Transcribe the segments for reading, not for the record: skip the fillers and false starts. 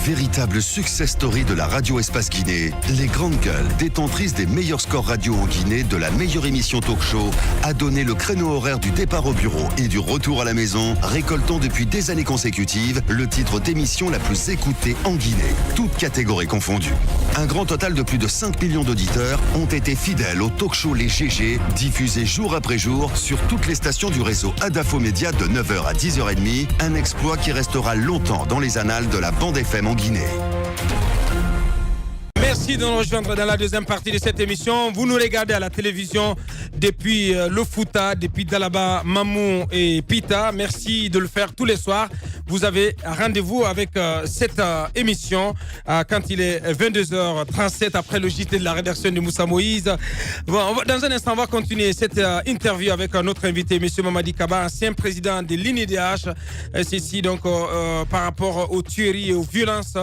Véritable success story de la radio Espace Guinée, les grandes gueules, détentrices des meilleurs scores radio en Guinée, de la meilleure émission talk show, a donné le créneau horaire du départ au bureau et du retour à la maison, récoltant depuis des années consécutives le titre d'émission la plus écoutée en Guinée, toutes catégories confondues. Un grand total de plus de 5 millions d'auditeurs ont été fidèles au talk show Les GG, diffusé jour après jour sur toutes les stations du réseau Adafo Média de 9h à 10h30, un exploit qui restera longtemps dans les annales de la bande FM en Guinée. Merci de nous rejoindre dans la deuxième partie de cette émission. Vous nous regardez à la télévision depuis le Fouta, depuis Dalaba, Mamou et Pita. Merci de le faire tous les soirs. Vous avez rendez-vous avec cette émission quand il est 22h37 après le JT de la rédaction de Moussa Moïse. Bon, dans un instant, on va continuer cette interview avec notre invité, M. Mamadi Kaba, ancien président de l'INIDH. Ceci donc par rapport aux tueries et aux violences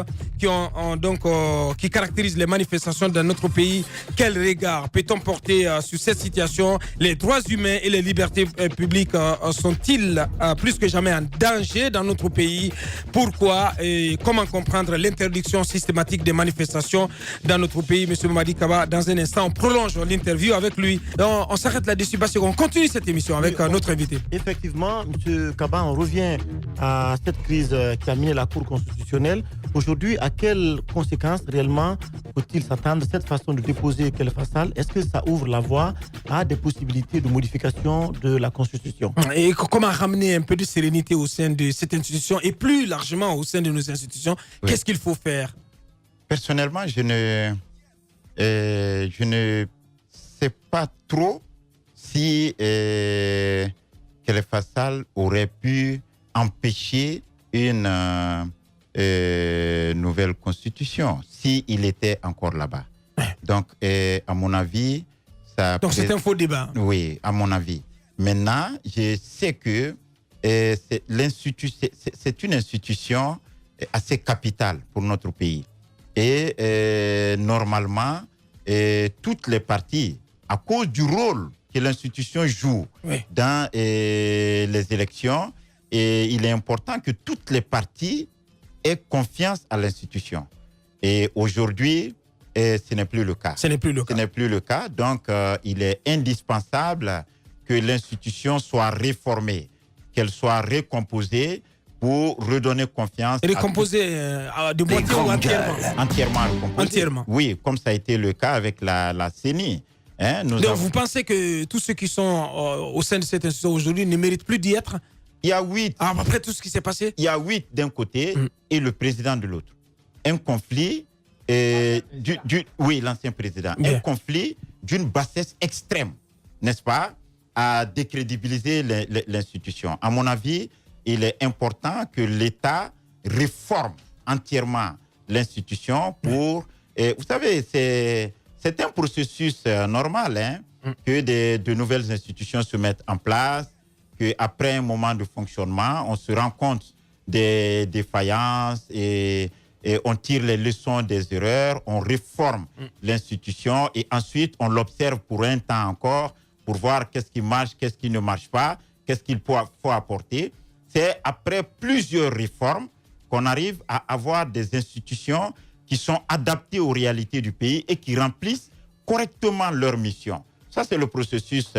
qui caractérisent les manifestations dans notre pays. Quel regard peut-on porter sur cette situation? Les droits humains et les libertés publiques sont-ils plus que jamais en danger dans notre pays? Pourquoi et comment comprendre l'interdiction systématique des manifestations dans notre pays? Monsieur Mamadi Kaba, dans un instant, on prolonge l'interview avec lui. Donc, on s'arrête là-dessus parce qu'on continue cette émission avec notre invité. Effectivement, Monsieur Kaba, on revient à cette crise qui a miné la Cour constitutionnelle. Aujourd'hui, à quelles conséquences réellement faut-il s'attendre cette façon de déposer quelle façade? Est-ce que ça ouvre la voie à des possibilités de modification de la Constitution? Et comment ramener un peu de sérénité au sein de cette institution et plus largement au sein de nos institutions? Oui. Qu'est-ce qu'il faut faire? Personnellement, je ne sais pas trop si quelle façade aurait pu empêcher une nouvelle constitution s'il était encore là-bas. Donc, à mon avis, ça... Donc, c'est un faux débat. Oui, à mon avis. Maintenant, je sais que c'est une institution assez capitale pour notre pays. Et normalement, toutes les parties, à cause du rôle que l'institution joue dans les élections, il est important que toutes les parties aient confiance à l'institution. Et aujourd'hui, ce n'est plus le cas. Ce n'est plus le cas. Ce n'est plus le cas. Donc, il est indispensable que l'institution soit réformée, qu'elle soit recomposée pour redonner confiance. Recomposée de moitié ou entièrement? Entièrement recomposée. Entièrement. Oui, comme ça a été le cas avec la CENI. Donc, vous pensez que tous ceux qui sont au sein de cette institution aujourd'hui ne méritent plus d'y être? Il y a 8. Après tout ce qui s'est passé? Il y a 8 d'un côté et le président de l'autre. Un conflit, oui, l'ancien président. Un conflit d'une bassesse extrême, n'est-ce pas, à décrédibiliser l'institution. À mon avis, il est important que l'État réforme entièrement l'institution pour... vous savez, c'est un processus normal que de nouvelles institutions se mettent en place, qu'après un moment de fonctionnement, on se rend compte des défaillances et on tire les leçons des erreurs, on réforme l'institution et ensuite on l'observe pour un temps encore pour voir qu'est-ce qui marche, qu'est-ce qui ne marche pas, qu'est-ce qu'il faut apporter. C'est après plusieurs réformes qu'on arrive à avoir des institutions qui sont adaptées aux réalités du pays et qui remplissent correctement leur mission. Ça, c'est le processus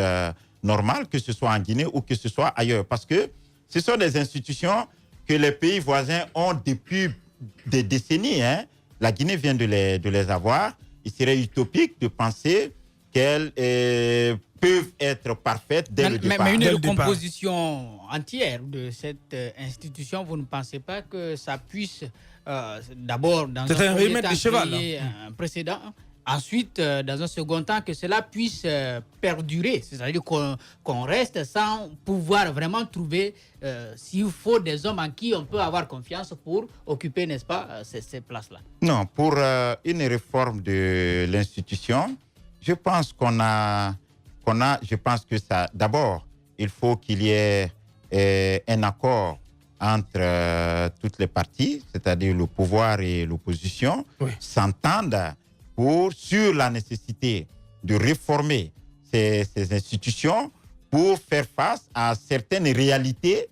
normal, que ce soit en Guinée ou que ce soit ailleurs. Parce que ce sont des institutions que les pays voisins ont depuis des décennies. La Guinée vient de les avoir. Il serait utopique de penser qu'elles peuvent être parfaites dès le départ. Mais une recomposition entière de cette institution, vous ne pensez pas que ça puisse d'abord dans un premier temps créer un précédent? Ensuite, dans un second temps, que cela puisse perdurer, c'est-à-dire qu'on reste sans pouvoir vraiment trouver, s'il faut, des hommes en qui on peut avoir confiance pour occuper, n'est-ce pas, ces places-là. Non, pour une réforme de l'institution, je pense je pense que ça, d'abord, il faut qu'il y ait un accord entre toutes les parties, c'est-à-dire le pouvoir et l'opposition, s'entendent sur la nécessité de réformer ces institutions pour faire face à certaines réalités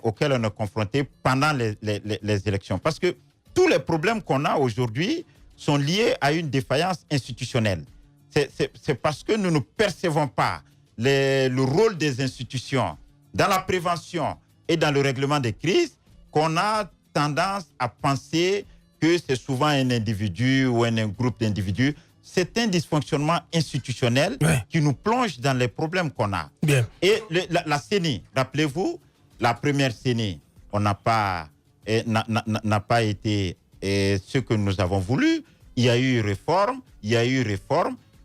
auxquelles on est confronté pendant les élections. Parce que tous les problèmes qu'on a aujourd'hui sont liés à une défaillance institutionnelle. C'est parce que nous ne percevons pas le rôle des institutions dans la prévention et dans le règlement des crises qu'on a tendance à penser que c'est souvent un individu ou un groupe d'individus. C'est un dysfonctionnement institutionnel qui nous plonge dans les problèmes qu'on a. Bien. Et la CENI, rappelez-vous, la première CENI, on n'a pas été ce que nous avons voulu. Il y a eu réforme,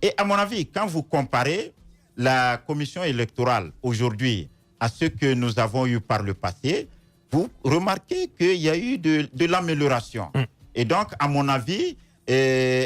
Et à mon avis, quand vous comparez la commission électorale aujourd'hui à ce que nous avons eu par le passé, vous remarquez qu'il y a eu de l'amélioration. Et donc, à mon avis,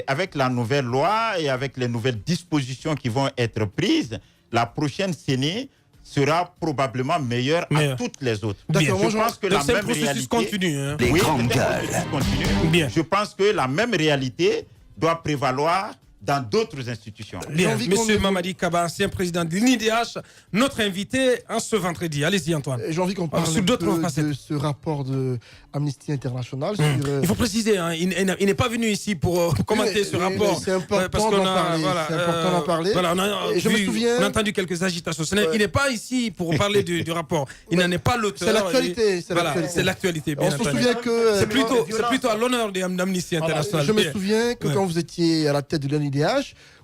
avec la nouvelle loi et avec les nouvelles dispositions qui vont être prises, la prochaine CENI sera probablement meilleure à toutes les autres. D'accord, je pense que la même réalité continue. Hein. Les grandes gueules. Je pense que la même réalité doit prévaloir dans d'autres institutions. Bien, Monsieur Mamadi Kaba, ancien président de l'INIDH, notre invité en ce vendredi. Allez-y, Antoine. J'ai envie qu'on parle de ce rapport de Amnesty International. Il faut préciser, hein, il n'est pas venu ici pour commenter ce rapport. C'est important d'en parler. C'est important d'en parler. Voilà, on a entendu quelques agitations. Il n'est pas ici pour parler du rapport. Il n'en est pas l'auteur. C'est l'actualité. C'est l'actualité. On se souvient que... C'est plutôt à l'honneur d'Amnesty International. Je me souviens que quand vous étiez à la tête de l'INIDH,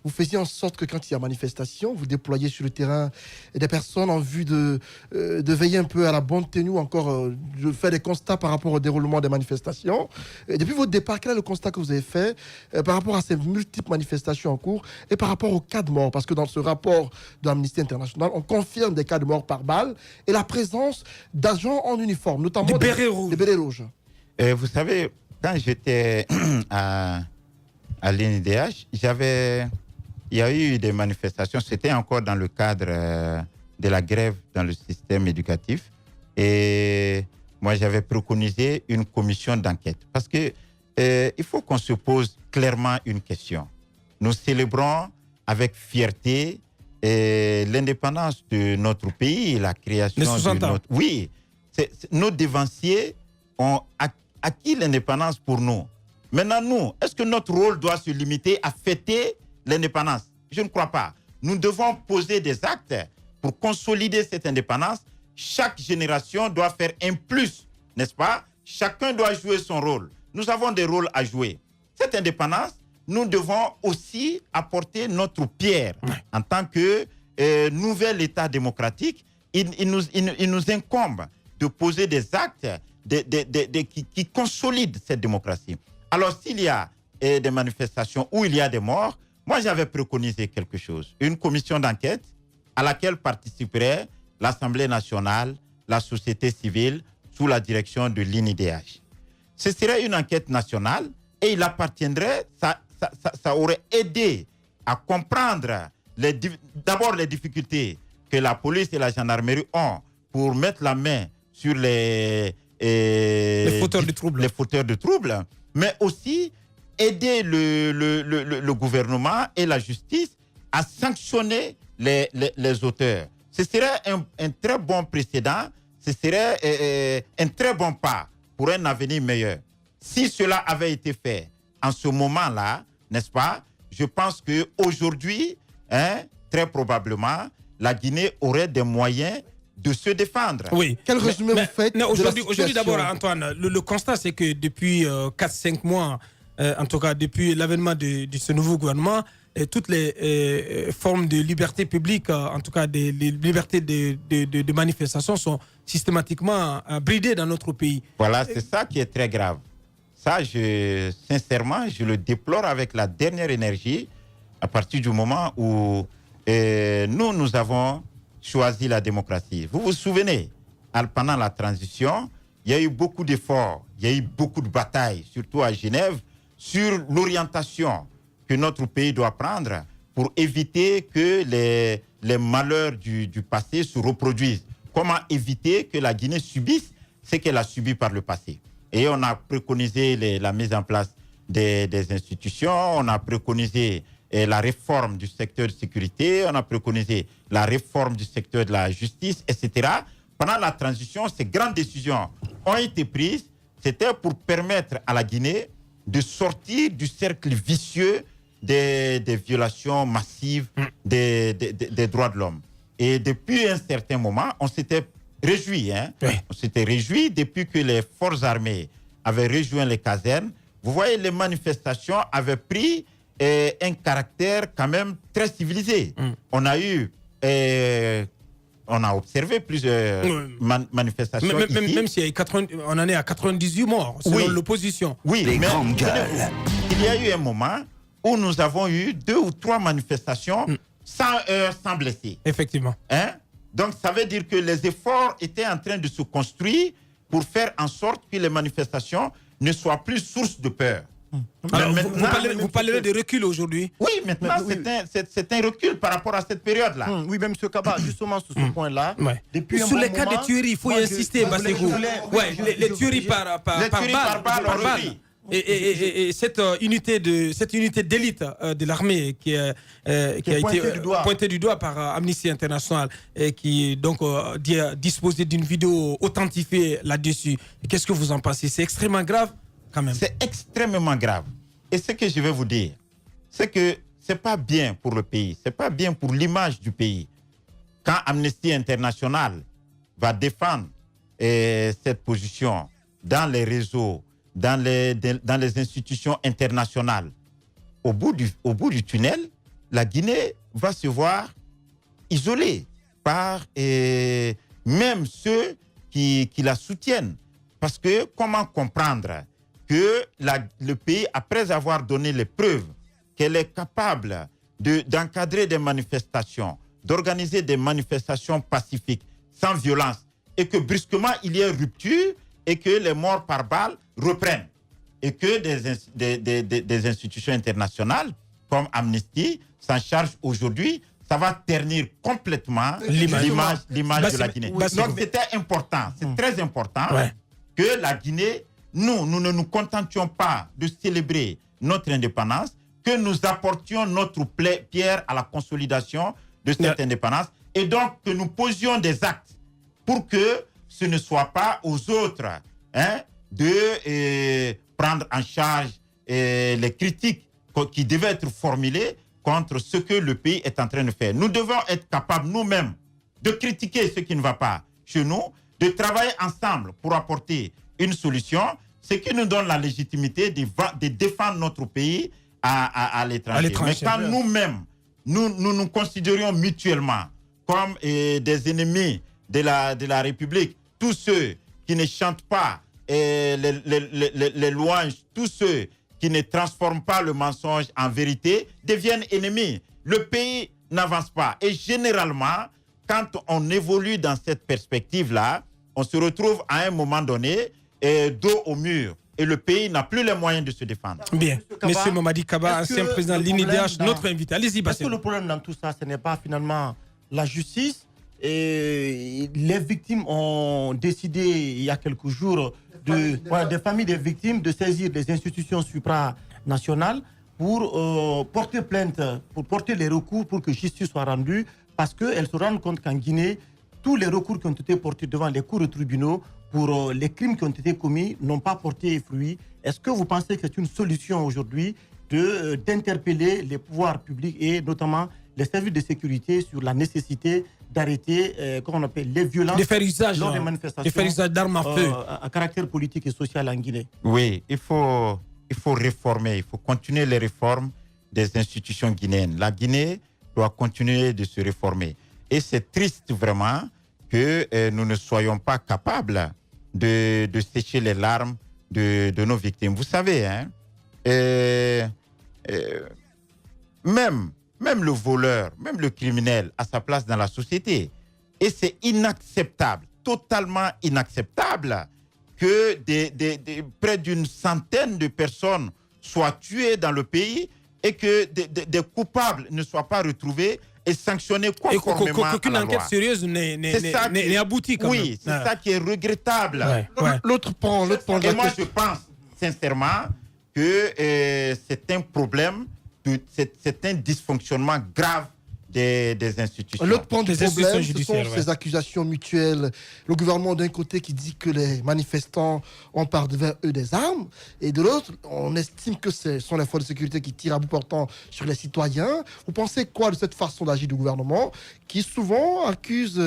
vous faisiez en sorte que quand il y a manifestation, vous déployiez sur le terrain des personnes en vue de veiller un peu à la bonne tenue ou encore de faire des constats par rapport au déroulement des manifestations. Et depuis votre départ, quel est le constat que vous avez fait par rapport à ces multiples manifestations en cours et par rapport aux cas de mort? Parce que dans ce rapport de Amnesty International, on confirme des cas de mort par balle et la présence d'agents en uniforme, notamment des bérets rouges. Vous savez, quand j'étais à l'INIDH, il y a eu des manifestations, c'était encore dans le cadre de la grève dans le système éducatif. Et moi, j'avais préconisé une commission d'enquête. Parce que il faut qu'on se pose clairement une question. Nous célébrons avec fierté l'indépendance de notre pays, la création de notre... Oui, nos dévanciers ont acquis l'indépendance pour nous. Maintenant, nous, est-ce que notre rôle doit se limiter à fêter l'indépendance? Je ne crois pas. Nous devons poser des actes pour consolider cette indépendance. Chaque génération doit faire un plus, n'est-ce pas? Chacun doit jouer son rôle. Nous avons des rôles à jouer. Cette indépendance, nous devons aussi apporter notre pierre. En tant que nouvel État démocratique, il nous incombe de poser des actes qui consolident cette démocratie. Alors, s'il y a des manifestations où il y a des morts, moi, j'avais préconisé quelque chose. Une commission d'enquête à laquelle participerait l'Assemblée nationale, la société civile, sous la direction de l'INIDH. Ce serait une enquête nationale et il appartiendrait, ça aurait aidé à comprendre d'abord les difficultés que la police et la gendarmerie ont pour mettre la main sur les fauteurs de troubles, mais aussi aider le gouvernement et la justice à sanctionner les auteurs. Ce serait un très bon précédent, ce serait un très bon pas pour un avenir meilleur. Si cela avait été fait en ce moment-là, n'est-ce pas, je pense qu'aujourd'hui, très probablement, la Guinée aurait des moyens de se défendre. Oui. Quel résumé vous faites aujourd'hui d'abord, Antoine, le constat, c'est que depuis 4-5 mois, en tout cas depuis l'avènement de ce nouveau gouvernement, toutes les formes de liberté publique, en tout cas des libertés de manifestation, sont systématiquement bridées dans notre pays. Voilà, c'est ça qui est très grave. Ça, sincèrement, je le déplore avec la dernière énergie à partir du moment où nous avons choisi la démocratie. Vous vous souvenez, pendant la transition, il y a eu beaucoup d'efforts, il y a eu beaucoup de batailles, surtout à Genève, sur l'orientation que notre pays doit prendre pour éviter que les malheurs du passé se reproduisent. Comment éviter que la Guinée subisse ce qu'elle a subi par le passé? Et on a préconisé la mise en place des institutions, on a préconisé la réforme du secteur de sécurité, on a préconisé la réforme du secteur de la justice, etc. Pendant la transition, ces grandes décisions ont été prises. C'était pour permettre à la Guinée de sortir du cercle vicieux des violations massives des droits de l'homme. Et depuis un certain moment, on s'était réjoui. On s'était réjoui depuis que les forces armées avaient rejoint les casernes. Vous voyez, les manifestations avaient pris un caractère quand même très civilisé. On a eu... on a observé plusieurs manifestations même si on en est à 98 morts, selon l'opposition. Oui, les grandes gueules. Il y a eu un moment où nous avons eu 2 ou 3 manifestations sans blessés. Effectivement. Donc, ça veut dire que les efforts étaient en train de se construire pour faire en sorte que les manifestations ne soient plus source de peur. Alors, vous parlerez de recul aujourd'hui. Oui, maintenant, c'est un recul par rapport à cette période-là. Oui, mais M. Kaba, justement sur ce point-là, depuis sur les cas de tueries, il faut y insister, Bassegou. Les tueries par balle. Et cette unité d'élite de l'armée qui a été pointée du doigt par Amnesty International et qui donc disposait d'une vidéo authentifiée là-dessus. Qu'est-ce que vous en pensez? C'est extrêmement grave quand même. C'est extrêmement grave. Et ce que je vais vous dire, c'est que c'est pas bien pour le pays, c'est pas bien pour l'image du pays. Quand Amnesty International va défendre cette position dans les réseaux, dans les institutions internationales, au bout du tunnel, la Guinée va se voir isolée par même ceux qui la soutiennent. Parce que comment comprendre que le pays, après avoir donné les preuves qu'elle est capable d'encadrer des manifestations, d'organiser des manifestations pacifiques, sans violence, et que brusquement il y ait rupture et que les morts par balle reprennent, et que des institutions internationales comme Amnesty s'en chargent aujourd'hui, ça va ternir complètement l'image de la Guinée. Donc c'était important, c'est très important que la Guinée, nous ne nous contentions pas de célébrer notre indépendance, que nous apportions notre pierre à la consolidation de cette indépendance, et donc que nous posions des actes pour que ce ne soit pas aux autres de prendre en charge les critiques qui devaient être formulées contre ce que le pays est en train de faire. Nous devons être capables nous-mêmes de critiquer ce qui ne va pas chez nous, de travailler ensemble pour apporter une solution, ce qui nous donne la légitimité de défendre notre pays à l'étranger. Mais quand nous-mêmes, nous considérions mutuellement comme des ennemis de la République, tous ceux qui ne chantent pas les louanges, tous ceux qui ne transforment pas le mensonge en vérité deviennent ennemis. Le pays n'avance pas. Et généralement, quand on évolue dans cette perspective-là, on se retrouve à un moment donné dos au mur. Et le pays n'a plus les moyens de se défendre. Bien. Monsieur Mamadi Kaba, ancien président de l'INIDH, notre invité. Allez-y, Bassé. Est-ce que le problème dans tout ça, ce n'est pas finalement la justice? Et les victimes ont décidé il y a quelques jours des familles des victimes de saisir les institutions supranationales pour porter plainte, pour porter les recours pour que justice soit rendue, parce qu'elles se rendent compte qu'en Guinée, tous les recours qui ont été portés devant les cours de tribunaux pour les crimes qui ont été commis n'ont pas porté fruit. Est-ce que vous pensez que c'est une solution aujourd'hui d'interpeller les pouvoirs publics et notamment les services de sécurité sur la nécessité d'arrêter, comment on appelle, les violences lors des manifestations, de faire usage d'armes à feu à caractère politique et social en Guinée? Oui, il faut réformer, il faut continuer les réformes des institutions guinéennes. La Guinée doit continuer de se réformer. Et c'est triste vraiment que nous ne soyons pas capables de sécher les larmes de nos victimes. Vous savez, même le voleur, même le criminel a sa place dans la société. Et c'est inacceptable, totalement inacceptable que près d'une centaine de personnes soient tuées dans le pays et que des coupables ne soient pas retrouvés et sanctionnés conformément à la loi. Qu'aucune enquête sérieuse n'est aboutie. Oui, c'est ça qui est regrettable. L'autre point. Et moi, je pense sincèrement que c'est un problème, c'est un dysfonctionnement grave des institutions. L'autre point du problème, ce sont ces accusations mutuelles. Le gouvernement d'un côté qui dit que les manifestants ont par devers eux des armes, et de l'autre, on estime que ce sont les forces de sécurité qui tirent à bout portant sur les citoyens. Vous pensez quoi de cette façon d'agir du gouvernement qui souvent accuse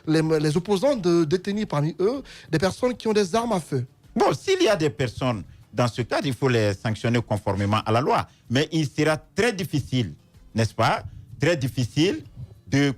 les opposants de détenir parmi eux des personnes qui ont des armes à feu? Bon, s'il y a des personnes dans ce cadre, il faut les sanctionner conformément à la loi. Mais il sera très difficile, n'est-ce pas, très difficile de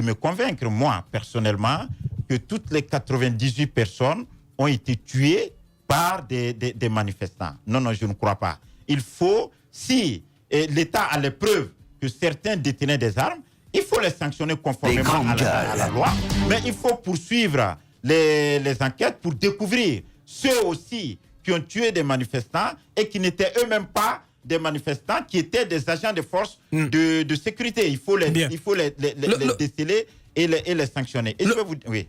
me convaincre, moi, personnellement, que toutes les 98 personnes ont été tuées par des manifestants. Non, je ne crois pas. Il faut, si l'État a les preuves que certains détenaient des armes, il faut les sanctionner conformément à la loi. Mais il faut poursuivre les enquêtes pour découvrir ceux aussi qui ont tué des manifestants et qui n'étaient eux-mêmes pas des manifestants, qui étaient des agents de force de sécurité. Il faut les déceler et les sanctionner. Et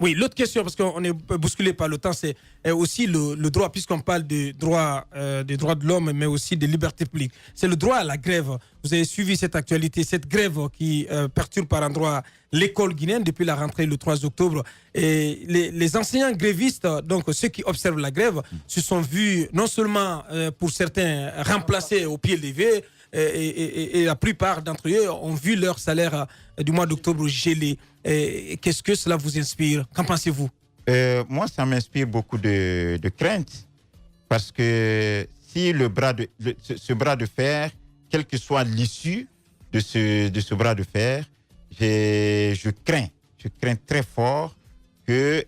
oui, l'autre question, parce qu'on est bousculé par le temps, c'est aussi le droit, puisqu'on parle des droits de l'homme, mais aussi des libertés publiques. C'est le droit à la grève. Vous avez suivi cette actualité, cette grève qui perturbe par endroit l'école guinéenne depuis la rentrée le 3 octobre. Et les enseignants grévistes, donc ceux qui observent la grève, se sont vus non seulement pour certains remplacés au pied levé, et la plupart d'entre eux ont vu leur salaire du mois d'octobre gelé. Qu'est-ce que cela vous inspire? Qu'en pensez-vous? Moi, ça m'inspire beaucoup de crainte, parce que si ce bras de fer, quelle que soit l'issue de ce bras de fer, je crains très fort que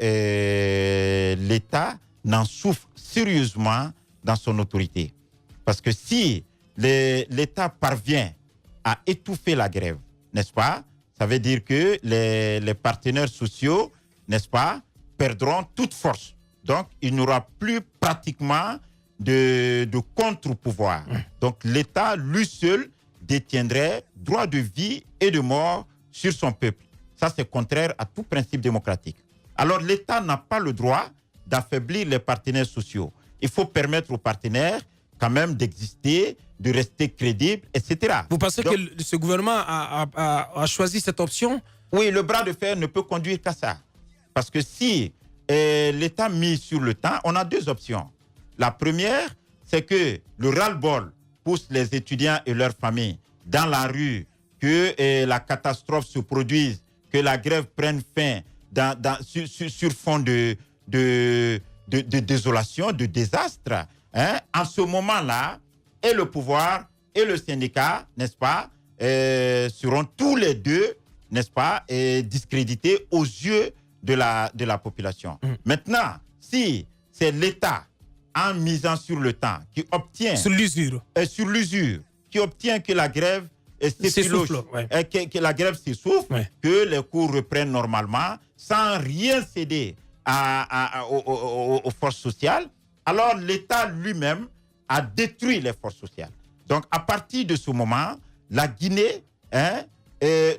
l'État n'en souffre sérieusement dans son autorité. Parce que si l'État parvient à étouffer la grève, n'est-ce pas? Ça veut dire que les partenaires sociaux, n'est-ce pas, perdront toute force. Donc, il n'y aura plus pratiquement de contre-pouvoir. Donc, l'État, lui seul, détiendrait droit de vie et de mort sur son peuple. Ça, c'est contraire à tout principe démocratique. Alors, l'État n'a pas le droit d'affaiblir les partenaires sociaux. Il faut permettre aux partenaires quand même d'exister, de rester crédibles, etc. Vous pensez que ce gouvernement a choisi cette option? Oui, le bras de fer ne peut conduire qu'à ça. Parce que si l'État mise sur le temps, on a deux options. La première, c'est que le ras-le-bol pousse les étudiants et leurs familles dans la rue, que la catastrophe se produise, que la grève prenne fin sur fond de désolation, de désastre. Hein? En ce moment-là, et le pouvoir et le syndicat, n'est-ce pas, seront tous les deux, n'est-ce pas, discrédités aux yeux de la population. Maintenant, si c'est l'État, en misant sur le temps, qui obtient... Sur l'usure. Qui obtient que la grève s'essouffle, que la grève s'essouffle, que les cours reprennent normalement, sans rien céder aux forces sociales, alors l'État lui-même a détruit les forces sociales. Donc, à partir de ce moment, la Guinée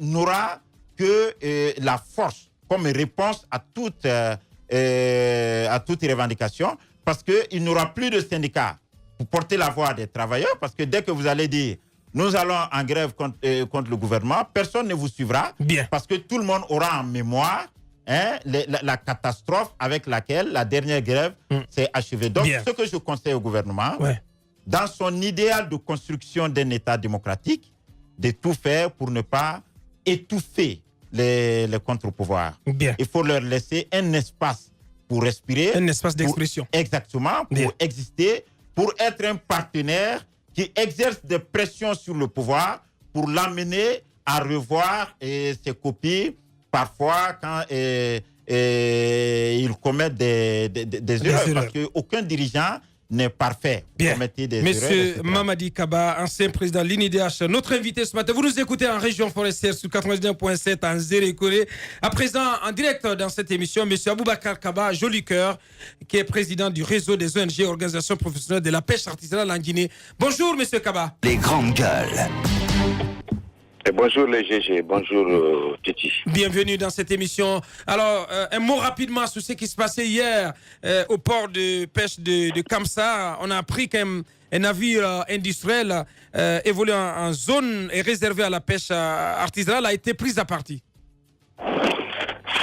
n'aura que la force comme réponse à toute revendication, parce qu'il n'aura plus de syndicats pour porter la voix des travailleurs, parce que dès que vous allez dire nous allons en grève contre le gouvernement, personne ne vous suivra. Bien. Parce que tout le monde aura en mémoire la catastrophe avec laquelle la dernière grève s'est achevée. Donc, ce que je conseille au gouvernement, dans son idéal de construction d'un État démocratique, de tout faire pour ne pas étouffer les contre-pouvoirs. Il faut leur laisser un espace pour respirer. Un espace d'expression. Exactement, pour exister, pour être un partenaire qui exerce des pressions sur le pouvoir pour l'amener à revoir ses copies, parfois quand ils commettent des erreurs. Parce qu'aucun dirigeant n'est parfait. Monsieur Mamadi Kaba, ancien président de l'INIDH, notre invité ce matin. Vous nous écoutez en région forestière sur 99.7 en Zérékoré. À présent, en direct dans cette émission, monsieur Aboubakar Kaba, joli cœur, qui est président du réseau des ONG, organisations professionnelles de la pêche artisanale en Guinée. Bonjour, monsieur Kaba. Les grandes gueules. Bonjour les GG, bonjour Titi. Bienvenue dans cette émission. Alors, un mot rapidement sur ce qui se passait hier au port de pêche de Kamsar. On a appris qu'un navire industriel évoluant en zone et réservé à la pêche artisanale a été pris à partie.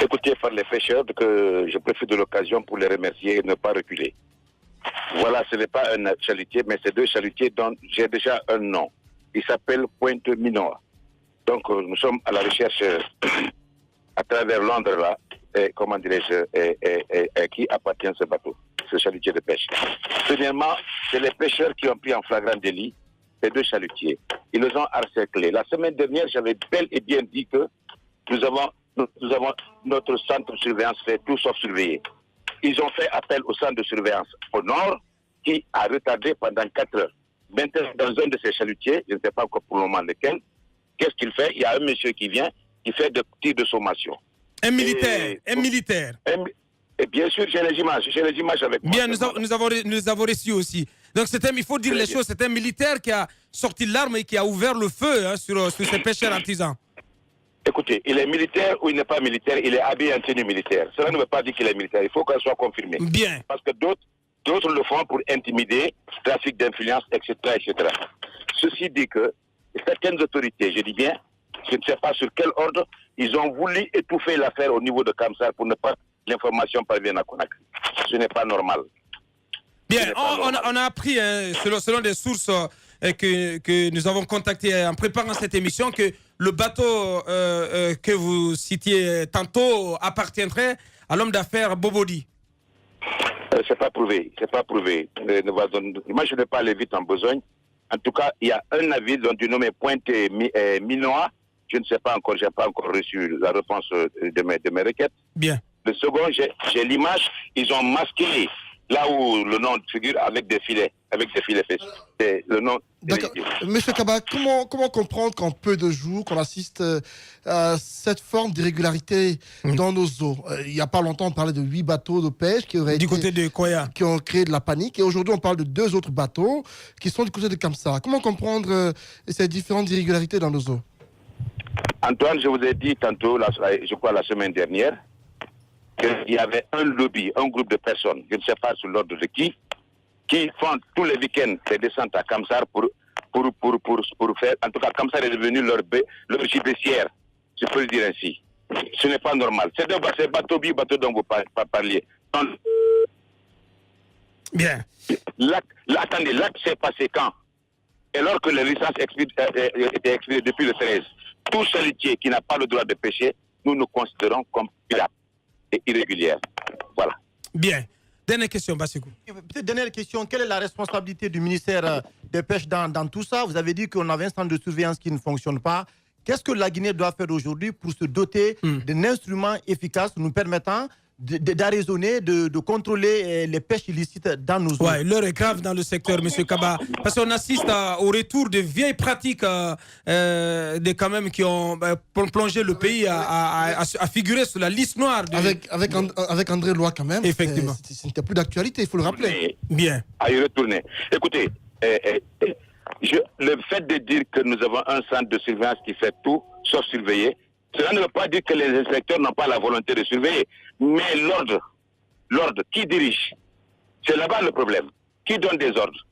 Écoutez par les pêcheurs que je profite de l'occasion pour les remercier et ne pas reculer. Voilà, ce n'est pas un chalutier, mais c'est deux chalutiers dont j'ai déjà un nom. Il s'appelle Pointe Minoa. Donc, nous sommes à la recherche à travers Londres, là, et, comment dirais-je, et qui appartient à ce bateau, ce chalutier de pêche. Premièrement, c'est les pêcheurs qui ont pris en flagrant délit ces deux chalutiers. Ils les ont encerclés. La semaine dernière, j'avais bel et bien dit que nous avons notre centre de surveillance fait tout sauf surveiller. Ils ont fait appel au centre de surveillance au nord qui a retardé pendant 4 heures. Maintenant, dans un de ces chalutiers, je ne sais pas encore pour le moment lequel, qu'est-ce qu'il fait? Il y a un monsieur qui vient, qui fait des tirs de sommation. Un militaire. Et bien sûr, j'ai les images avec moi. Bien, nous avons reçu aussi. Donc, il faut dire les choses, c'est un militaire qui a sorti l'arme et qui a ouvert le feu sur ces pêcheurs artisans. Écoutez, il est militaire ou il n'est pas militaire, il est habillé en tenue militaire. Cela ne veut pas dire qu'il est militaire, il faut qu'elle soit confirmée. Bien. Parce que d'autres le font pour intimider, trafic d'influence, etc., etc. Ceci dit que certaines autorités, je dis bien, je ne sais pas sur quel ordre, ils ont voulu étouffer l'affaire au niveau de Kamsar pour ne pas que l'information parvienne à Conakry. Ce n'est pas normal. Bien, on a appris, selon des sources que nous avons contactées en préparant cette émission, que le bateau que vous citiez tantôt appartiendrait à l'homme d'affaires Bobodi. C'est pas prouvé. Moi, je ne vais pas aller vite en besogne. En tout cas, il y a un navire du nommé Pointe Minoa. Je ne sais pas encore, je n'ai pas encore reçu la réponse de mes requêtes. Bien. Le second, j'ai l'image. Ils ont masqué là où le nom figure avec des filets fesses. C'est le nom. D'accord. Monsieur Kaba, comment comprendre qu'en peu de jours, qu'on assiste à cette forme d'irrégularité dans nos eaux? Il n'y a pas longtemps, on parlait de 8 bateaux de pêche côté de Koya, qui ont créé de la panique. Et aujourd'hui, on parle de 2 autres bateaux qui sont du côté de Kamsar. Comment comprendre ces différentes irrégularités dans nos eaux? Antoine, je vous ai dit tantôt, je crois la semaine dernière, qu'il y avait un lobby, un groupe de personnes, je ne sais pas sur l'ordre de qui font tous les week-ends des descentes à Kamsar pour faire. En tout cas, Kamsar est devenu leur gibecière, je peux le dire ainsi. Ce n'est pas normal. C'est bateau dont vous parliez. Bien. Attendez, l'acte s'est passé quand? Et alors que les licences étaient expédiées depuis le 13, tout chalutier qui n'a pas le droit de pêcher, nous considérons comme pirate et irrégulière. Voilà. Bien. Dernière question, Bassikou. Peut-être dernière question, quelle est la responsabilité du ministère des Pêches dans tout ça? Vous avez dit qu'on avait un centre de surveillance qui ne fonctionne pas. Qu'est-ce que la Guinée doit faire aujourd'hui pour se doter d'un instrument efficace nous permettant d'arraisonner, de contrôler les pêches illicites dans nos eaux? Ouais, l'heure est grave dans le secteur, M. Kaba, parce qu'on assiste au retour de vieilles pratiques quand même qui ont plongé le pays à figurer sur la liste noire. Avec André Loy quand même. Effectivement. Ce n'était plus d'actualité, il faut le rappeler. Bien. À y retourner. Écoutez, le fait de dire que nous avons un centre de surveillance qui fait tout sauf surveiller, cela ne veut pas dire que les inspecteurs n'ont pas la volonté de surveiller. Mais l'ordre, qui dirige? C'est là-bas le problème. Qui donne des ordres?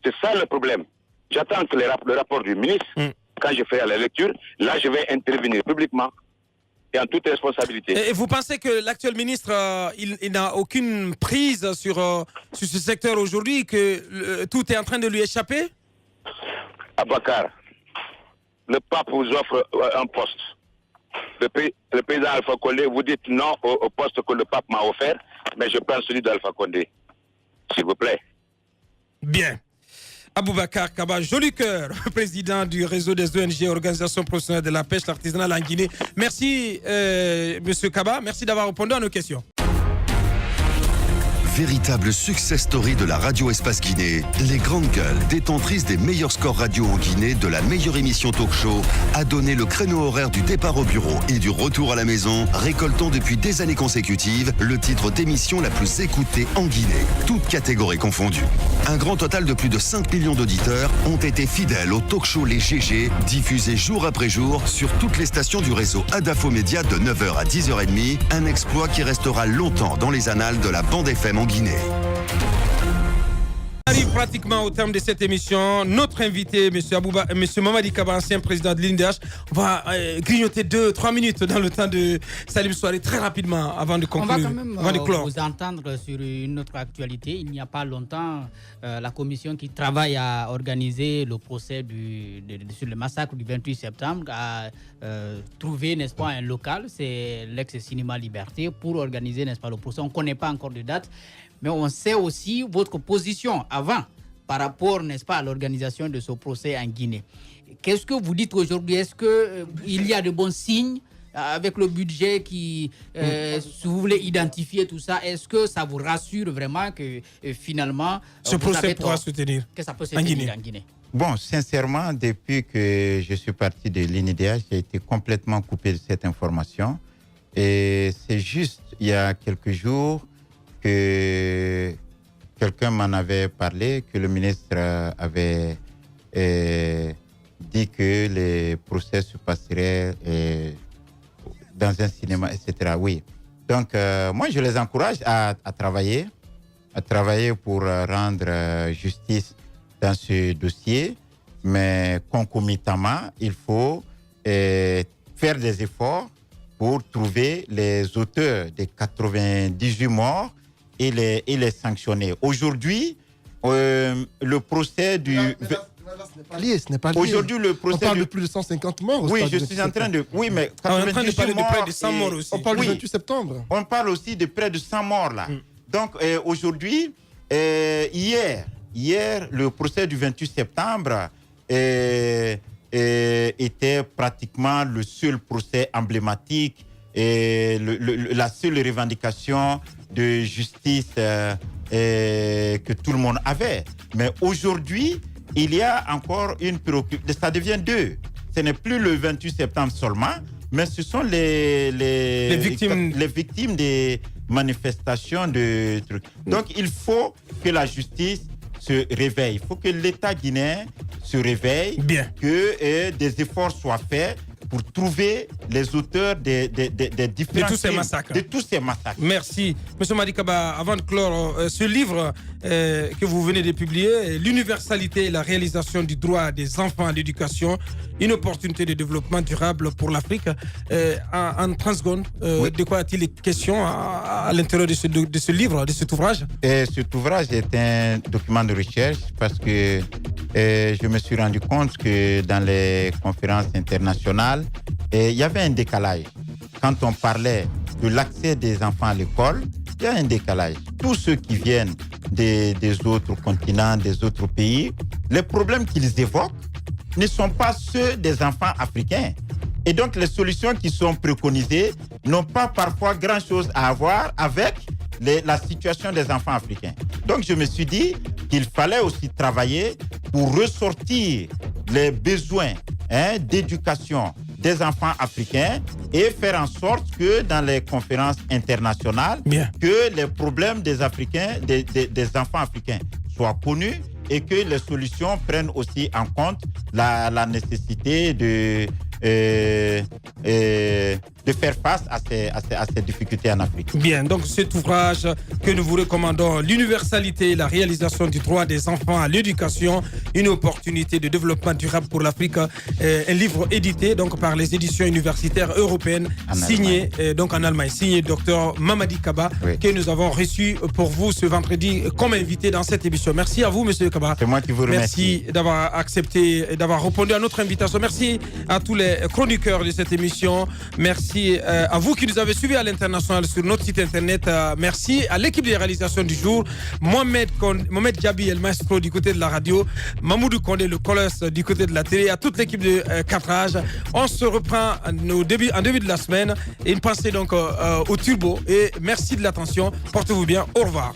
C'est ça le problème. J'attends que le rapport du ministre, quand je ferai la lecture, là je vais intervenir publiquement et en toute responsabilité. Et vous pensez que l'actuel ministre, il n'a aucune prise sur ce secteur aujourd'hui, que tout est en train de lui échapper? Abakar, le pape vous offre un poste. Le président Alpha Condé, vous dites non au poste que le pape m'a offert, mais je prends celui d'Alpha Condé. S'il vous plaît. Bien. Aboubacar Kaba, joli cœur, président du réseau des ONG, Organisations professionnelles de la pêche, l'artisanat en Guinée. Merci, Monsieur Kaba, merci d'avoir répondu à nos questions. Véritable success story de la radio Espace Guinée, les grandes gueules, détentrices des meilleurs scores radio en Guinée, de la meilleure émission talk show, a donné le créneau horaire du départ au bureau et du retour à la maison, récoltant depuis des années consécutives le titre d'émission la plus écoutée en Guinée, toutes catégories confondues. Un grand total de plus de 5 millions d'auditeurs ont été fidèles au talk show Les GG, diffusé jour après jour sur toutes les stations du réseau Adafo Média de 9h à 10h30, un exploit qui restera longtemps dans les annales de la bande FM en Guinée. On arrive pratiquement au terme de cette émission. Notre invité, M. Mamadi Kaba, ancien président de l'INDH, on va grignoter 2-3 minutes dans le temps de Salim Souare très rapidement avant de conclure. On va quand même vous entendre sur une autre actualité. Il n'y a pas longtemps, la commission qui travaille à organiser le procès sur le massacre du 28 septembre a trouvé, n'est-ce pas, un local, c'est l'ex-cinéma Liberté, pour organiser, n'est-ce pas, le procès. On ne connaît pas encore de date. Mais on sait aussi votre position avant par rapport, n'est-ce pas, à l'organisation de ce procès en Guinée. Qu'est-ce que vous dites aujourd'hui? Est-ce qu'il y a de bons signes avec le budget qui, si vous voulez identifier tout ça, est-ce que ça vous rassure vraiment que finalement ce procès pourra se tenir que ça peut se tenir en Guinée? Bon, sincèrement, depuis que je suis parti de l'INDH, j'ai été complètement coupé de cette information. Et c'est juste il y a quelques jours que quelqu'un m'en avait parlé, que le ministre avait dit que les procès se passeraient dans un cinéma, etc. Oui. Donc, moi, je les encourage à travailler pour rendre justice dans ce dossier, mais concomitamment, il faut faire des efforts pour trouver les auteurs des 98 morts et les sanctionner. Aujourd'hui, le procès du... Ce n'est pas lié. Aujourd'hui, le procès... On parle de plus de 150 morts. Oui, je suis en train de... Oui, mais... On est en train de parler de près de 100 morts aussi. On parle du 28 septembre. On parle aussi de près de 100 morts, là. Donc, aujourd'hui, hier, le procès du 28 septembre était pratiquement le seul procès emblématique et la seule revendication de justice que tout le monde avait. Mais aujourd'hui, il y a encore une préoccupation. Ça devient deux. Ce n'est plus le 28 septembre seulement, mais ce sont les victimes des manifestations de trucs. Donc, il faut que la justice se réveille. Il faut que l'État guinéen se réveille, que des efforts soient faits pour trouver les auteurs des différents de tous ces massacres. Merci. Monsieur Mamadi Kaba, avant de clore, ce livre que vous venez de publier, L'universalité et la réalisation du droit des enfants à l'éducation, une opportunité de développement durable pour l'Afrique. En 30 secondes, de quoi a-t-il question à l'intérieur de ce livre, de cet ouvrage? Cet ouvrage est un document de recherche parce que je me suis rendu compte que dans les conférences internationales, il y avait un décalage. Quand on parlait de l'accès des enfants à l'école, il y a un décalage. Tous ceux qui viennent des autres continents, des autres pays, les problèmes qu'ils évoquent ne sont pas ceux des enfants africains. Et donc, les solutions qui sont préconisées n'ont pas parfois grand-chose à voir avec la situation des enfants africains. Donc, je me suis dit qu'il fallait aussi travailler pour ressortir les besoins d'éducation des enfants africains et faire en sorte que dans les conférences internationales, que les problèmes des Africains, des enfants africains soient connus et que les solutions prennent aussi en compte la nécessité de faire face à ces difficultés en Afrique. Bien, donc cet ouvrage que nous vous recommandons, L'universalité et la réalisation du droit des enfants à l'éducation, une opportunité de développement durable pour l'Afrique, un livre édité donc par les éditions universitaires européennes, signé donc en Allemagne, signé Dr Mamadi Kaba, que nous avons reçu pour vous ce vendredi comme invité dans cette émission. Merci à vous, Monsieur Kaba. C'est moi qui vous remercie. Merci d'avoir accepté et d'avoir répondu à notre invitation. Merci à tous les chroniqueurs de cette émission. Merci à vous qui nous avez suivis à l'international sur notre site internet. Merci à l'équipe de réalisation du jour. Mohamed Djabi, le maestro du côté de la radio. Mamoudou Kondé, le colosse du côté de la télé. À toute l'équipe de cadrage. On se reprend en début de la semaine. Et une pensée donc au turbo. Et merci de l'attention. Portez-vous bien. Au revoir.